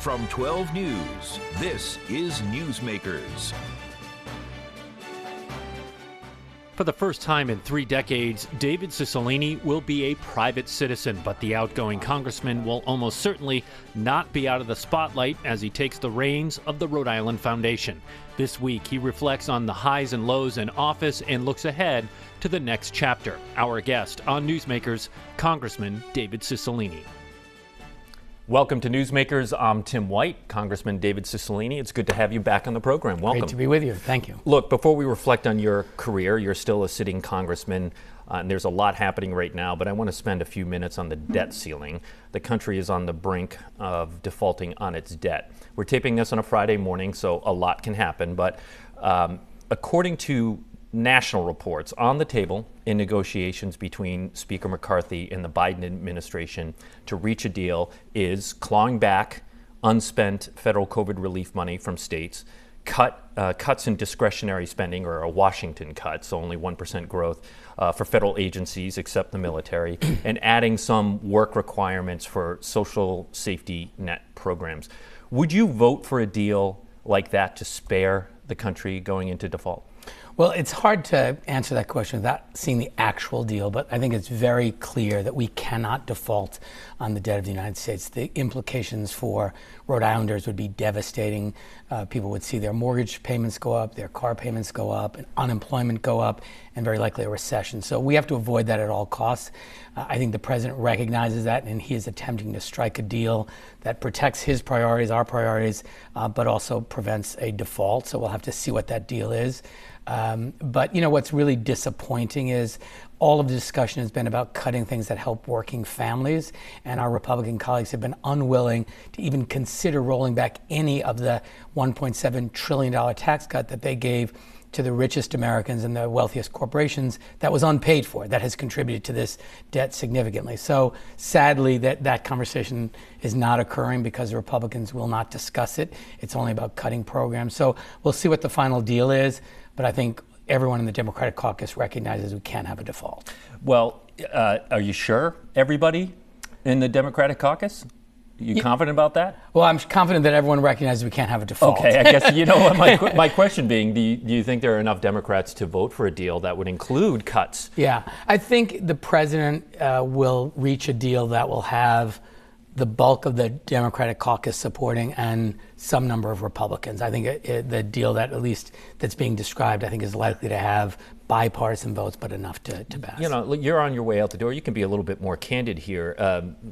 From 12 News, this is Newsmakers. For the first time in 3 decades, David Cicilline will be a private citizen, but the outgoing congressman will almost certainly not be out of the spotlight as he takes the reins of the Rhode Island Foundation. This week, he reflects on the highs and lows in office and looks ahead to the next chapter. Our guest on Newsmakers, Congressman David Cicilline. Welcome to Newsmakers. I'm Tim White, Congressman David Cicilline. It's good to have you back on the program. Welcome. Great to be with you. Thank you. Look, before we reflect on your career, you're still a sitting congressman, and there's a lot happening right now, but I want to spend a few minutes on the debt ceiling. The country is on the brink of defaulting on its debt. We're taping this on a Friday morning, so a lot can happen, but according to national reports, on the table in negotiations between Speaker McCarthy and the Biden administration to reach a deal is clawing back unspent federal COVID relief money from states, cuts in discretionary spending, or a Washington cut, so only 1% growth for federal agencies except the military, and adding some work requirements for social safety net programs. Would you vote for a deal like that to spare the country going into default? Well, it's hard to answer that question without seeing the actual deal, but I think it's very clear that we cannot default on the debt of the United States. The implications for Rhode Islanders would be devastating. People would see their mortgage payments go up, their car payments go up, and unemployment go up, and very likely a recession. So we have to avoid that at all costs. I think the president recognizes that, and he is attempting to strike a deal that protects his priorities, our priorities, but also prevents a default. So we'll have to see what that deal is. But, you know, what's really disappointing is all of the discussion has been about cutting things that help working families, and our Republican colleagues have been unwilling to even consider rolling back any of the $1.7 trillion tax cut that they gave to the richest Americans and the wealthiest corporations that was unpaid for, that has contributed to this debt significantly. So sadly, that conversation is not occurring because the Republicans will not discuss it. It's only about cutting programs. So we'll see what the final deal is, but I think everyone in the Democratic caucus recognizes we can't have a default. Well, are you sure everybody in the Democratic caucus? You confident about that? Well, I'm confident that everyone recognizes we can't have a default. Okay, I guess, you know what, my question being, do you think there are enough Democrats to vote for a deal that would include cuts? Yeah, I think the president will reach a deal that will have the bulk of the Democratic caucus supporting and some number of Republicans. I think the deal that, at least that's being described, I think is likely to have bipartisan votes, but enough to pass. You know, you're on your way out the door. You can be a little bit more candid here.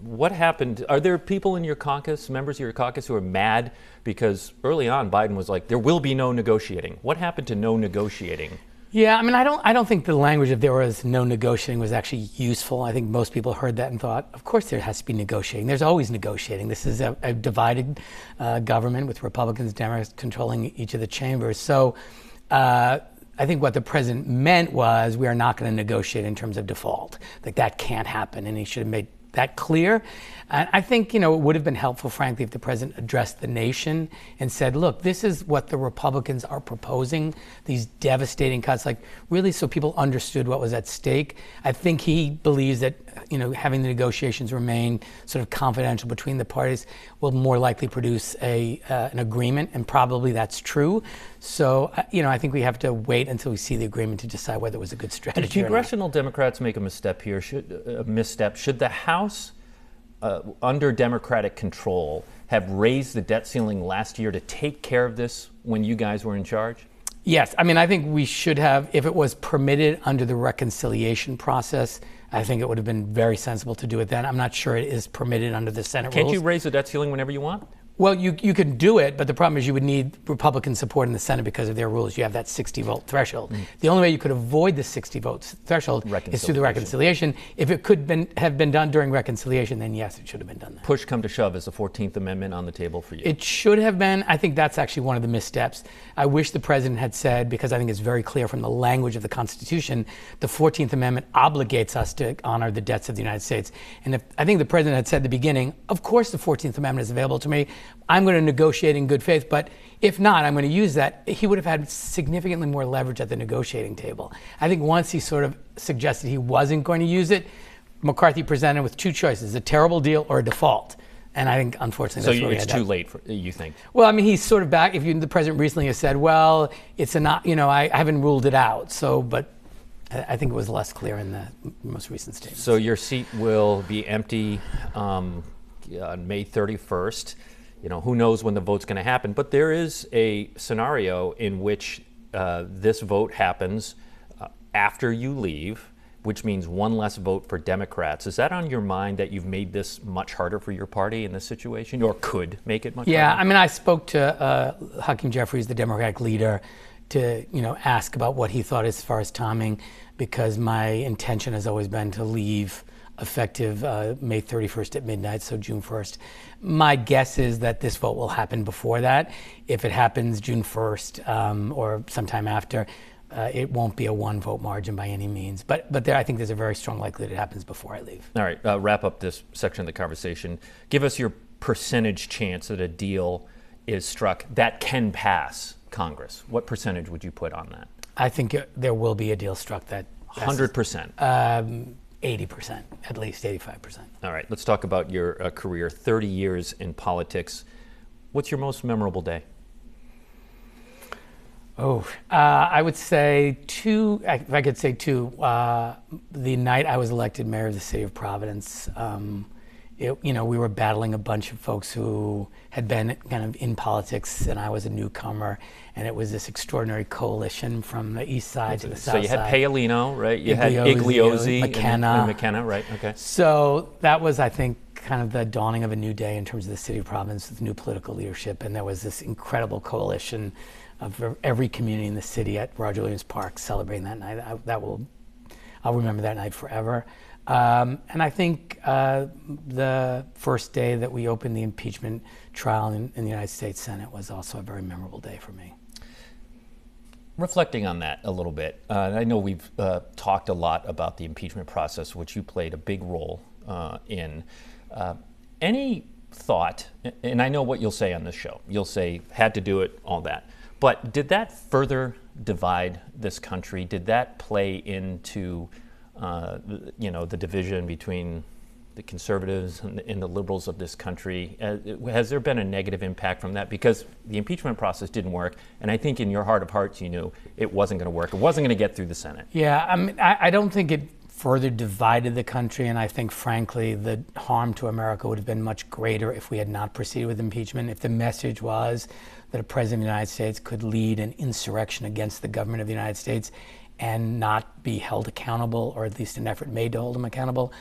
What happened? Are there people in your caucus, members of your caucus, who are mad because early on Biden was like, there will be no negotiating? What happened to no negotiating? Yeah, I mean, I don't think the language of there was no negotiating was actually useful. I think most people heard that and thought, of course there has to be negotiating. There's always negotiating. This is a divided government with Republicans and Democrats controlling each of the chambers. So I think what the president meant was we are not going to negotiate in terms of default. Like, that can't happen, and he should have made that clear. And I think, you know, it would have been helpful, frankly, if the president addressed the nation and said, look, this is what the Republicans are proposing, these devastating cuts, like really so people understood what was at stake. I think he believes that, you know, having the negotiations remain sort of confidential between the parties will more likely produce an agreement, and probably that's true. So, you know, I think we have to wait until we see the agreement to decide whether it was a good strategy. Did congressional Democrats make a misstep here? Should the House, under Democratic control, have raised the debt ceiling last year to take care of this when you guys were in charge? Yes. I mean, I think we should have, if it was permitted under the reconciliation process, I think it would have been very sensible to do it then. I'm not sure it is permitted under the Senate rules. Can't you raise the debt ceiling whenever you want? Well, you can do it, but the problem is you would need Republican support in the Senate because of their rules. You have that 60-vote threshold. The only way you could avoid the 60-vote threshold is through the reconciliation. If it could have been done during reconciliation, then yes, it should have been done then. Push come to shove, is the 14th Amendment on the table for you? It should have been. I think that's actually one of the missteps. I wish the president had said, because I think it's very clear from the language of the Constitution, the 14th Amendment obligates us to honor the debts of the United States. And I think the president had said at the beginning, of course the 14th Amendment is available to me. I'm going to negotiate in good faith, but if not, I'm going to use that. He would have had significantly more leverage at the negotiating table. I think once he sort of suggested he wasn't going to use it, McCarthy presented with two choices, a terrible deal or a default. And I think, unfortunately, So that's where we it's had too that. late, you think? Well, I mean, he's sort of back. The president recently has said, well, it's a not, I haven't ruled it out. So, but I think it was less clear in the most recent statement. So your seat will be empty on May 31st. Who knows when the vote's going to happen, but there is a scenario in which this vote happens after you leave, which means one less vote for Democrats. Is that on your mind, that you've made this much harder for your party in this situation, or could make it much harder? Yeah, I mean, I spoke to Hakeem Jeffries, the Democratic leader, to ask about what he thought as far as timing, because my intention has always been to leave effective May 31st at midnight, so June 1st. My guess is that this vote will happen before that. If it happens June 1st or sometime after, it won't be a one-vote margin by any means. But I think there's a very strong likelihood it happens before I leave. All right, wrap up this section of the conversation. Give us your percentage chance that a deal is struck that can pass Congress. What percentage would you put on that? I think there will be a deal struck that passes. 100%. 80%, at least 85%. All right, let's talk about your career, 30 years in politics. What's your most memorable day? I would say two, if I could say two. The night I was elected mayor of the city of Providence, we were battling a bunch of folks who had been kind of in politics, and I was a newcomer, and it was this extraordinary coalition from the east side to the south side. So you had Paolino, right? You had Igliozzi, McKenna. and McKenna, right? Okay. So that was, I think, kind of the dawning of a new day in terms of the city of Providence with new political leadership, and there was this incredible coalition of every community in the city at Roger Williams Park celebrating that night. I'll remember that night forever. And I think the first day that we opened the impeachment trial in the United States Senate was also a very memorable day for me. Reflecting on that a little bit, I know we've talked a lot about the impeachment process, which you played a big role in. Any thought, and I know what you'll say on this show, you'll say, had to do it, all that, but did that further divide this country? Did that play into the division between the conservatives and the liberals of this country? Has there been a negative impact from that? Because the impeachment process didn't work, and I think in your heart of hearts you knew it wasn't going to work. It wasn't going to get through the Senate. Yeah, I mean, I don't think it further divided the country, and I think, frankly, the harm to America would have been much greater if we had not proceeded with impeachment. If the message was that a president of the United States could lead an insurrection against the government of the United States and not be held accountable, or at least an effort made to hold him accountable,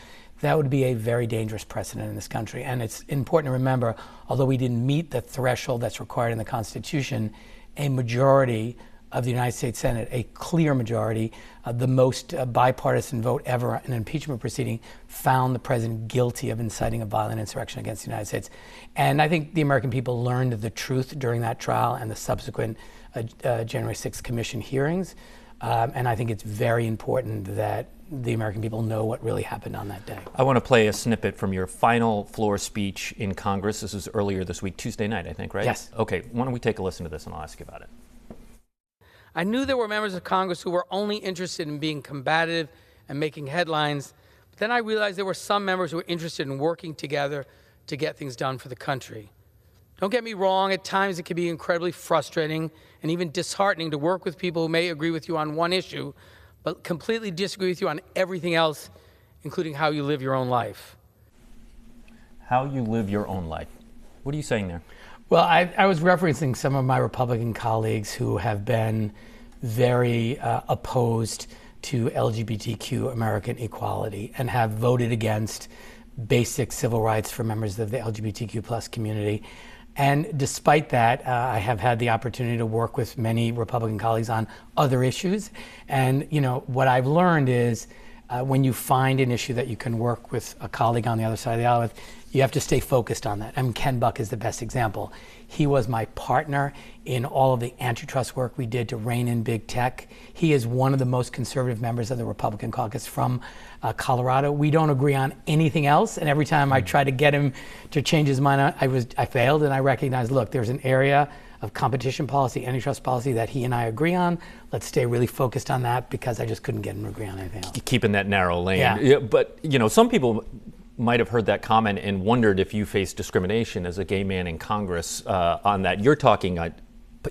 that would be a very dangerous precedent in this country. And it's important to remember, although we didn't meet the threshold that's required in the Constitution, a majority of the United States Senate, a clear majority, the most bipartisan vote ever in an impeachment proceeding, found the president guilty of inciting a violent insurrection against the United States. And I think the American people learned the truth during that trial and the subsequent January 6th Commission hearings. And I think it's very important that the American people know what really happened on that day. I want to play a snippet from your final floor speech in Congress. This was earlier this week, Tuesday night, I think, right? Yes. Okay, why don't we take a listen to this and I'll ask you about it. I knew there were members of Congress who were only interested in being combative and making headlines, but then I realized there were some members who were interested in working together to get things done for the country. Don't get me wrong, at times it can be incredibly frustrating and even disheartening to work with people who may agree with you on one issue, but completely disagree with you on everything else, including how you live your own life. How you live your own life. What are you saying there? Well, I was referencing some of my Republican colleagues who have been very opposed to LGBTQ American equality and have voted against basic civil rights for members of the LGBTQ plus community. And despite that, I have had the opportunity to work with many Republican colleagues on other issues. And, what I've learned is when you find an issue that you can work with a colleague on the other side of the aisle with, you have to stay focused on that. I mean, Ken Buck is the best example. He was my partner in all of the antitrust work we did to rein in big tech. He is one of the most conservative members of the Republican caucus from Colorado. We don't agree on anything else, and every time I try to get him to change his mind, I failed, and I recognized, look, there's an area of competition policy, antitrust policy that he and I agree on. Let's stay really focused on that, because I just couldn't get him to agree on anything else. Keeping that narrow lane. Yeah. But, some people might have heard that comment and wondered if you faced discrimination as a gay man in Congress on that. You're talking,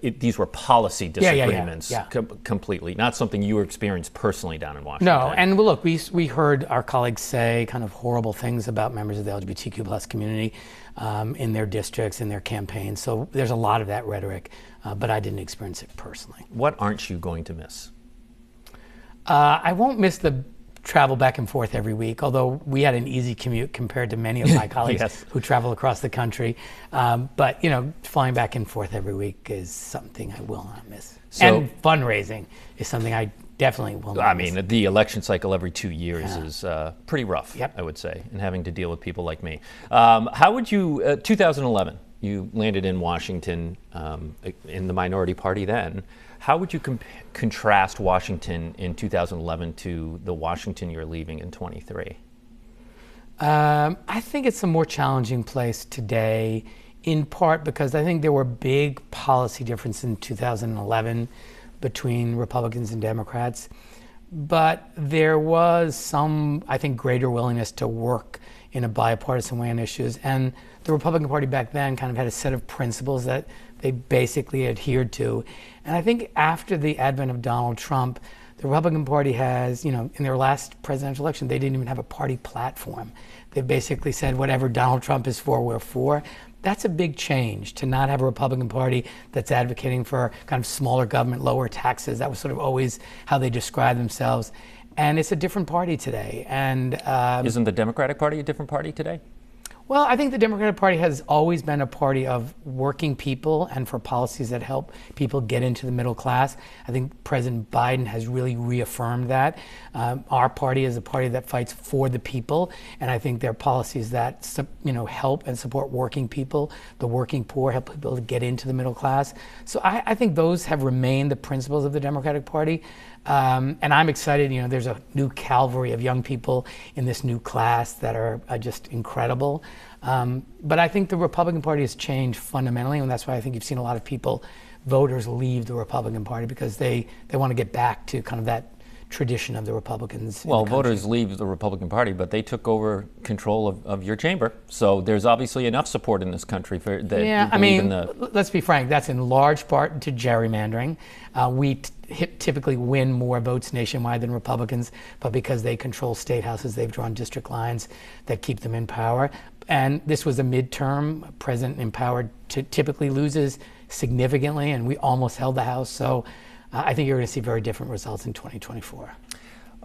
these were policy disagreements completely, not something you experienced personally down in Washington. No, and look, we heard our colleagues say kind of horrible things about members of the LGBTQ plus community in their districts, in their campaigns. So there's a lot of that rhetoric, but I didn't experience it personally. What aren't you going to miss? I won't miss the travel back and forth every week, although we had an easy commute compared to many of my colleagues who travel across the country. But, flying back and forth every week is something I will not miss. And fundraising is something I definitely will not miss. I mean, the election cycle every 2 years is pretty rough, I would say, and having to deal with people like me. How would you, 2011, you landed in Washington in the minority party then. How would you contrast Washington in 2011 to the Washington you're leaving in 23? I think it's a more challenging place today, in part because I think there were big policy differences in 2011 between Republicans and Democrats. But there was some, I think, greater willingness to work in a bipartisan way on issues. And the Republican Party back then kind of had a set of principles that they basically adhered to. And I think after the advent of Donald Trump, the Republican Party has, in their last presidential election, they didn't even have a party platform. They basically said, whatever Donald Trump is for, we're for. That's a big change, to not have a Republican Party that's advocating for kind of smaller government, lower taxes. That was sort of always how they described themselves. And it's a different party today. And isn't the Democratic Party a different party today? Well, I think the Democratic Party has always been a party of working people and for policies that help people get into the middle class. I think President Biden has really reaffirmed that. Our party is a party that fights for the people, and I think there are policies that help and support working people, the working poor, help people to get into the middle class. So I think those have remained the principles of the Democratic Party. And I'm excited, there's a new cavalry of young people in this new class that are just incredible. But I think the Republican Party has changed fundamentally, and that's why I think you've seen a lot of voters leave the Republican Party, because they want to get back to kind of that tradition of the Republicans. Well, voters leave the Republican Party, but they took over control of your chamber. So there's obviously enough support in this country for that. Yeah, let's be frank, that's in large part to gerrymandering. We typically win more votes nationwide than Republicans, but because they control state houses, they've drawn district lines that keep them in power. And this was a midterm. President in power typically loses significantly, and we almost held the House. So I think you're going to see very different results in 2024.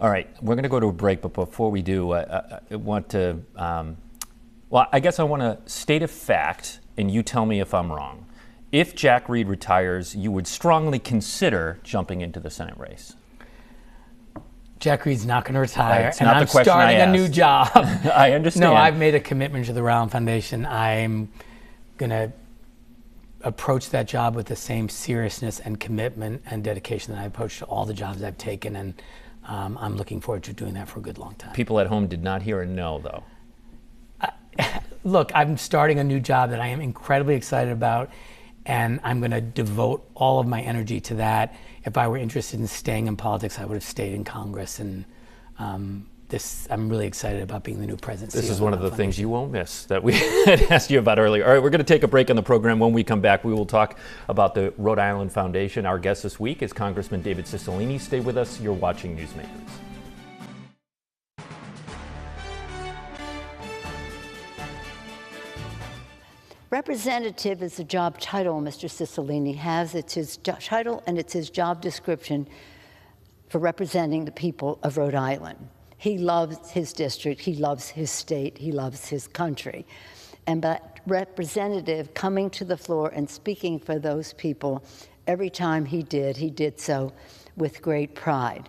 All right, we're going to go to a break, but before we do, I want to, I guess I want to state a fact, and you tell me if I'm wrong. If Jack Reed retires, you would strongly consider jumping into the Senate race. Jack Reed's not going to retire, and I'm starting a new job. I understand. No, I've made a commitment to the Rowland Foundation. I'm going to approach that job with the same seriousness and commitment and dedication that I approach to all the jobs I've taken, and I'm looking forward to doing that for a good long time. People at home did not hear a no, though. Look, I'm starting a new job that I am incredibly excited about, and I'm going to devote all of my energy to that. If I were interested in staying in politics, I would have stayed in Congress, and I'm really excited about being the new president. This is one of the things you won't miss that we had asked you about earlier. All right, we're going to take a break on the program. When we come back, we will talk about the Rhode Island Foundation. Our guest this week is Congressman David Cicilline. Stay with us. You're watching Newsmakers. Representative is a job title Mr. Cicilline has. It's his title and it's his job description for representing the people of Rhode Island. He loves his district, he loves his state, he loves his country. And that representative coming to the floor and speaking for those people, every time he did so with great pride.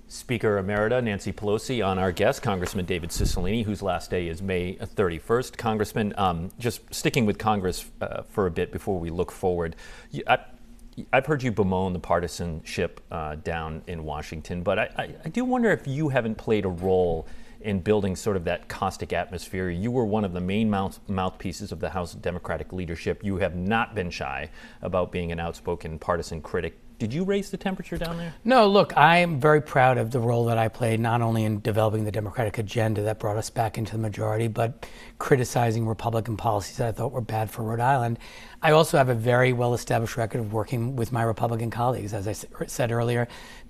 Speaker Emerita Nancy Pelosi on our guest, Congressman David Cicilline, whose last day is May 31st. Congressman, just sticking with Congress for a bit before we look forward. I've heard you bemoan the partisanship down in Washington, but I do wonder if you haven't played a role in building sort of that caustic atmosphere. You were one of the main mouthpieces of the House Democratic leadership. You have not been shy about being an outspoken partisan critic. Did you raise the temperature down there? No, look, I am very proud of the role that I played, not only in developing the Democratic agenda that brought us back into the majority, but criticizing Republican policies that I thought were bad for Rhode Island. I also have a very well-established record of working with my Republican colleagues. As I said earlier,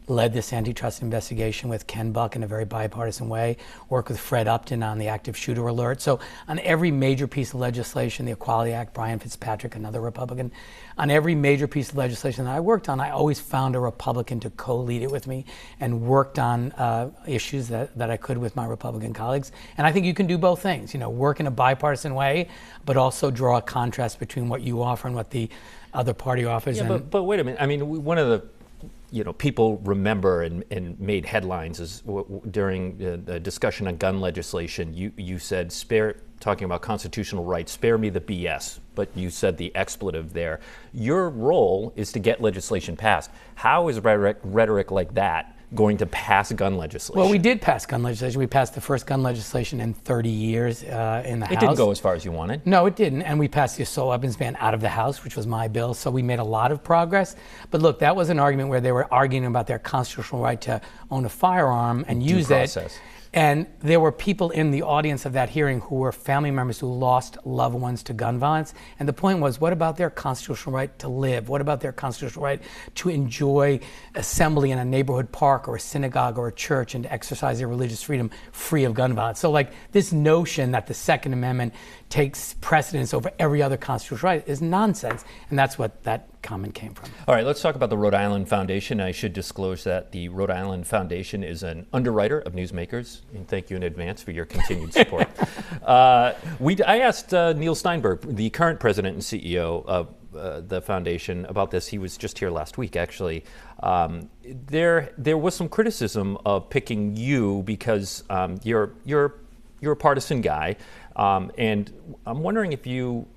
led this antitrust investigation with Ken Buck in a very bipartisan way, worked with Fred Upton on the active shooter alert. So on every major piece of legislation, the Equality Act, Brian Fitzpatrick, another Republican, on every major piece of legislation that I worked on, I always found a Republican to co-lead it with me and worked on issues that I could with my Republican colleagues. And I think you can do both things, work in a bipartisan way, but also draw a contrast between what you offer and what the other party offers. Yeah, but wait a minute. I mean, one of the people remember and made headlines is during the discussion on gun legislation, you said, talking about constitutional rights, spare me the BS, but you said the expletive there. Your role is to get legislation passed. How is rhetoric like that going to pass gun legislation? Well, we did pass gun legislation. We passed the first gun legislation in 30 years in the House. It didn't go as far as you wanted. No, it didn't. And we passed the assault weapons ban out of the House, which was my bill. So we made a lot of progress. But look, that was an argument where they were arguing about their constitutional right to own a firearm and use it. And there were people in the audience of that hearing who were family members who lost loved ones to gun violence. And the point was, what about their constitutional right to live? What about their constitutional right to enjoy assembly in a neighborhood park or a synagogue or a church and to exercise their religious freedom free of gun violence? So like this notion that the Second Amendment takes precedence over every other constitutional right is nonsense. And that's what that comment came from. All right, let's talk about the Rhode Island Foundation. I should disclose that the Rhode Island Foundation is an underwriter of Newsmakers, and thank you in advance for your continued support. I asked Neil Steinberg, the current president and CEO of the foundation, about this. He was just here last week, actually. There was some criticism of picking you because you're a partisan guy, and I'm wondering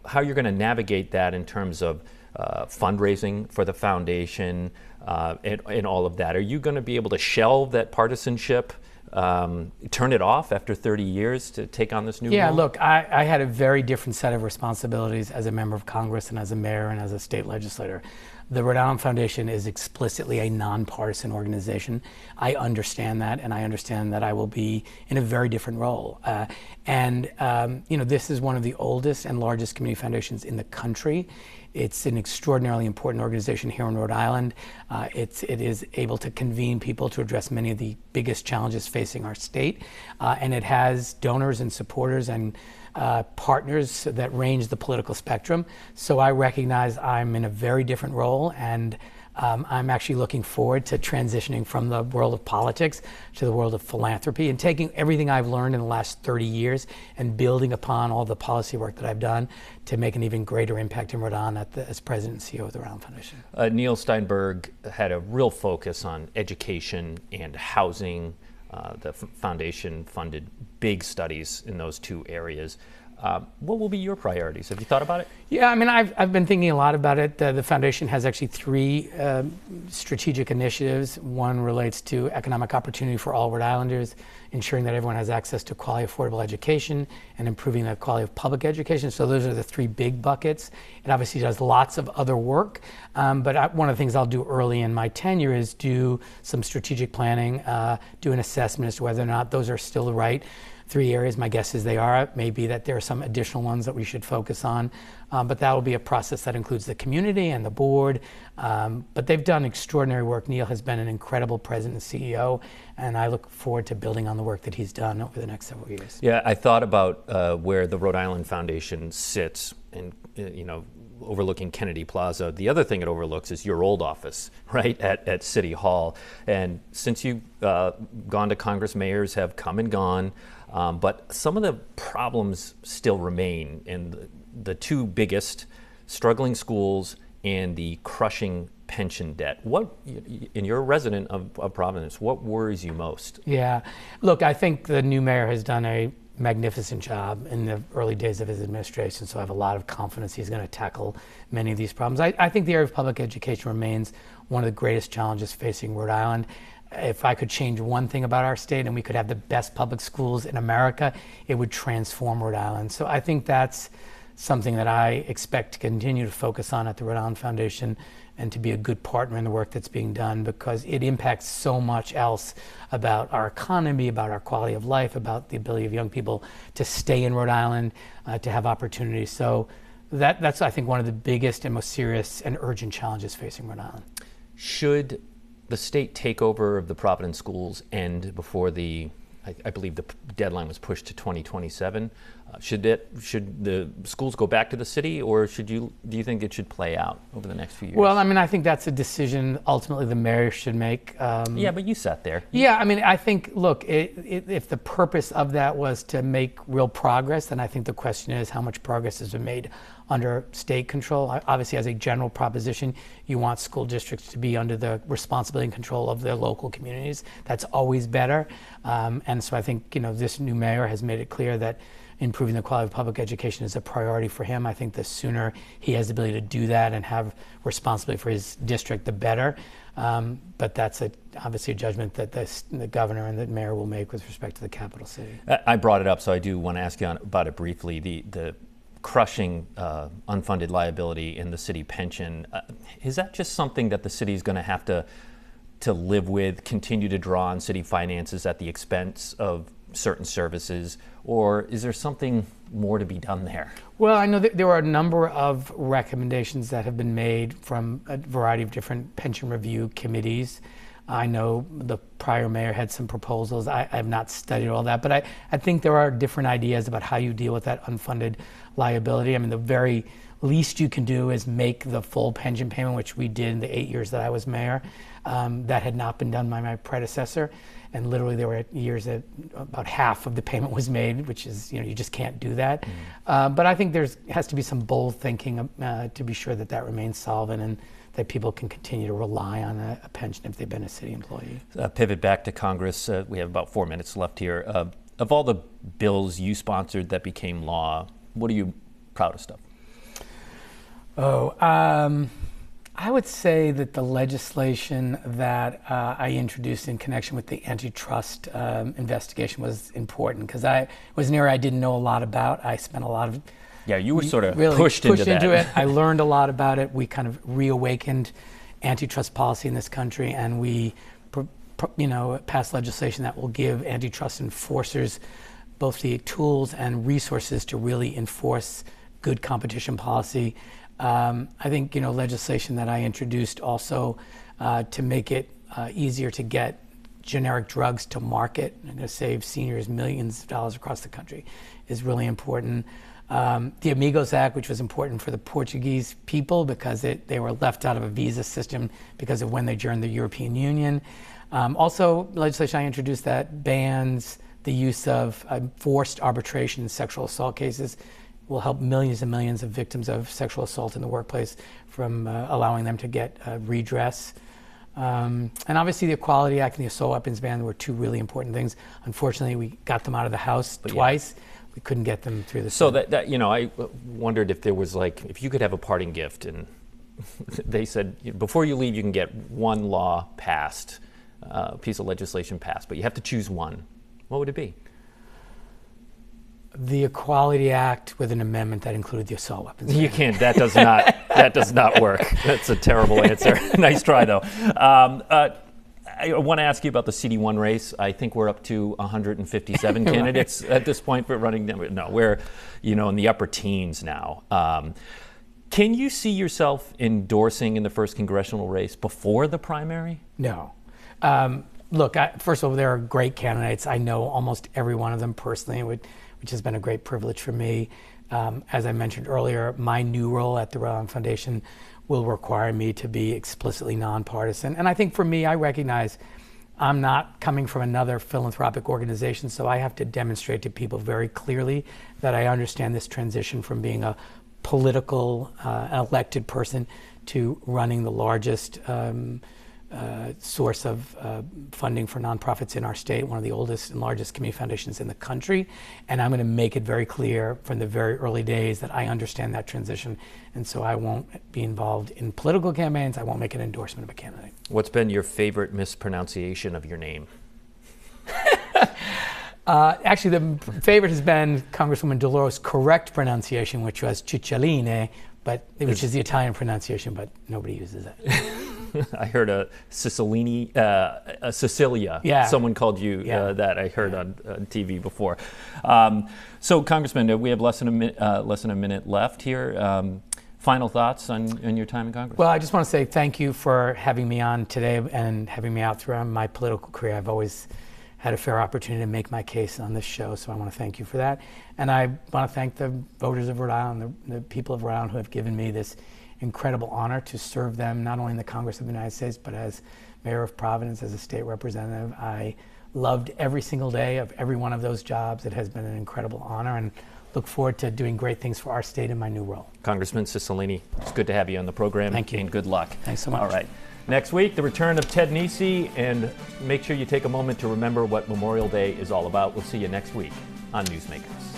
how you're going to navigate that in terms of fundraising for the foundation and all of that. Are you going to be able to shelve that partisanship, turn it off after 30 years to take on this new role? Yeah, look, I had a very different set of responsibilities as a member of Congress and as a mayor and as a state legislator. The Rhode Island Foundation is explicitly a nonpartisan organization. I understand that, and I understand that I will be in a very different role. This is one of the oldest and largest community foundations in the country. It's an extraordinarily important organization here in Rhode Island. It is able to convene people to address many of the biggest challenges facing our state. And it has donors and supporters and partners that range the political spectrum. So I recognize I'm in a very different role, and I'm actually looking forward to transitioning from the world of politics to the world of philanthropy and taking everything I've learned in the last 30 years and building upon all the policy work that I've done to make an even greater impact in Rhode Island as president and CEO of the Rhode Island Foundation. Neil Steinberg had a real focus on education and housing. The foundation funded big studies in those two areas. What will be your priorities? Have you thought about it? Yeah, I mean, I've been thinking a lot about it. The foundation has actually three strategic initiatives. One relates to economic opportunity for all Rhode Islanders, ensuring that everyone has access to quality, affordable education, and improving the quality of public education. So those are the three big buckets. It obviously does lots of other work, but one of the things I'll do early in my tenure is do some strategic planning, do an assessment as to whether or not those are still the right three areas. My guess is they are. It may be that there are some additional ones that we should focus on, but that will be a process that includes the community and the board. But they've done extraordinary work. Neil has been an incredible president and CEO, and I look forward to building on the work that he's done over the next several years. Yeah, I thought about where the Rhode Island Foundation sits, and overlooking Kennedy Plaza. The other thing it overlooks is your old office, right, at City Hall. And since you've gone to Congress, mayors have come and gone, but some of the problems still remain. And the two biggest, struggling schools and the crushing pension debt. And you're a resident of Providence, what worries you most? Yeah, look, I think the new mayor has done a magnificent job in the early days of his administration, so I have a lot of confidence he's going to tackle many of these problems. I think the area of public education remains one of the greatest challenges facing Rhode Island. If I could change one thing about our state and we could have the best public schools in America, it would transform Rhode Island. So I think that's something that I expect to continue to focus on at the Rhode Island Foundation and to be a good partner in the work that's being done, because it impacts so much else about our economy, about our quality of life, about the ability of young people to stay in Rhode Island, to have opportunities. So that's, I think, one of the biggest and most serious and urgent challenges facing Rhode Island. Should the state takeover of the Providence schools end before I believe the deadline was pushed to 2027. Should the schools go back to the city, or do you think it should play out over the next few years? Well, I mean, I think that's a decision ultimately the mayor should make. Yeah, but you sat there. Yeah, I mean, I think, look, if the purpose of that was to make real progress, then I think the question is how much progress has been made under state control. Obviously, as a general proposition, you want school districts to be under the responsibility and control of their local communities. That's always better. And so I think, this new mayor has made it clear that improving the quality of public education is a priority for him. I think the sooner he has the ability to do that and have responsibility for his district, the better. But that's obviously a judgment that the governor and the mayor will make with respect to the capital city. I brought it up, so I do want to ask you about it briefly. The crushing unfunded liability in the city pension, is that just something that the city is going to have to live with, continue to draw on city finances at the expense of certain services, or is there something more to be done there? Well, I know that there are a number of recommendations that have been made from a variety of different pension review committees. I know the prior mayor had some proposals. I have not studied all that, but I think there are different ideas about how you deal with that unfunded liability. I mean, the very least you can do is make the full pension payment, which we did in the 8 years that I was mayor. That had not been done by my predecessor. And literally there were years that about half of the payment was made, which is, you just can't do that. But I think has to be some bold thinking to be sure that remains solvent and that people can continue to rely on a pension if they've been a city employee. Pivot back to Congress. We have about 4 minutes left here. Of all the bills you sponsored that became law, what are you proudest of? I would say that the legislation that I introduced in connection with the antitrust investigation was important, because it was an area I didn't know a lot about. I spent a lot of you were sort of really pushed into it. I learned a lot about it. We kind of reawakened antitrust policy in this country, and we passed legislation that will give antitrust enforcers both the tools and resources to really enforce good competition policy. I think legislation that I introduced also to make it easier to get generic drugs to market and to save seniors millions of dollars across the country is really important. The Amigos Act, which was important for the Portuguese people because they were left out of a visa system because of when they joined the European Union. Also, legislation I introduced that bans the use of forced arbitration in sexual assault cases will help millions and millions of victims of sexual assault in the workplace from allowing them to get redress. And obviously the Equality Act and the assault weapons ban were two really important things. Unfortunately, we got them out of the House twice. Yeah. We couldn't get them through the Senate. So I wondered if there was if you could have a parting gift, and they said, before you leave, you can get one law passed, a piece of legislation passed, but you have to choose one. What would it be? The Equality Act with an amendment that included the assault weapons. You can't. That does not. That does not work. That's a terrible answer. Nice try, though. I want to ask you about the CD1 race. I think we're up to 157 candidates at this point for running. No, we're, in the upper teens now. Can you see yourself endorsing in the first congressional race before the primary? No. Look, first of all, there are great candidates. I know almost every one of them personally, which has been a great privilege for me. As I mentioned earlier, my new role at the Rhode Island Foundation will require me to be explicitly nonpartisan. And I think for me, I recognize I'm not coming from another philanthropic organization, so I have to demonstrate to people very clearly that I understand this transition from being a political elected person to running the largest source of funding for nonprofits in our state, one of the oldest and largest community foundations in the country. And I'm going to make it very clear from the very early days that I understand that transition. And so I won't be involved in political campaigns. I won't make an endorsement of a candidate. What's been your favorite mispronunciation of your name? Actually, the favorite has been Congresswoman Delors' correct pronunciation, which was Cicilline, which is the Italian pronunciation, but nobody uses it. I heard a Cicilline, a Sicilia. Yeah. Someone called you that. I heard on TV before. So, Congressman, we have less than a minute left here. Final thoughts on your time in Congress? Well, I just want to say thank you for having me on today and having me out throughout my political career. I've always had a fair opportunity to make my case on this show, so I want to thank you for that. And I want to thank the voters of Rhode Island, the people of Rhode Island who have given me this incredible honor to serve them, not only in the Congress of the United States, but as Mayor of Providence, as a state representative. I loved every single day of every one of those jobs. It has been an incredible honor, and look forward to doing great things for our state in my new role. Congressman Cicilline, it's good to have you on the program. Thank you. And good luck. Thanks so much. All right. Next week, the return of Ted Nesi, and make sure you take a moment to remember what Memorial Day is all about. We'll see you next week on Newsmakers.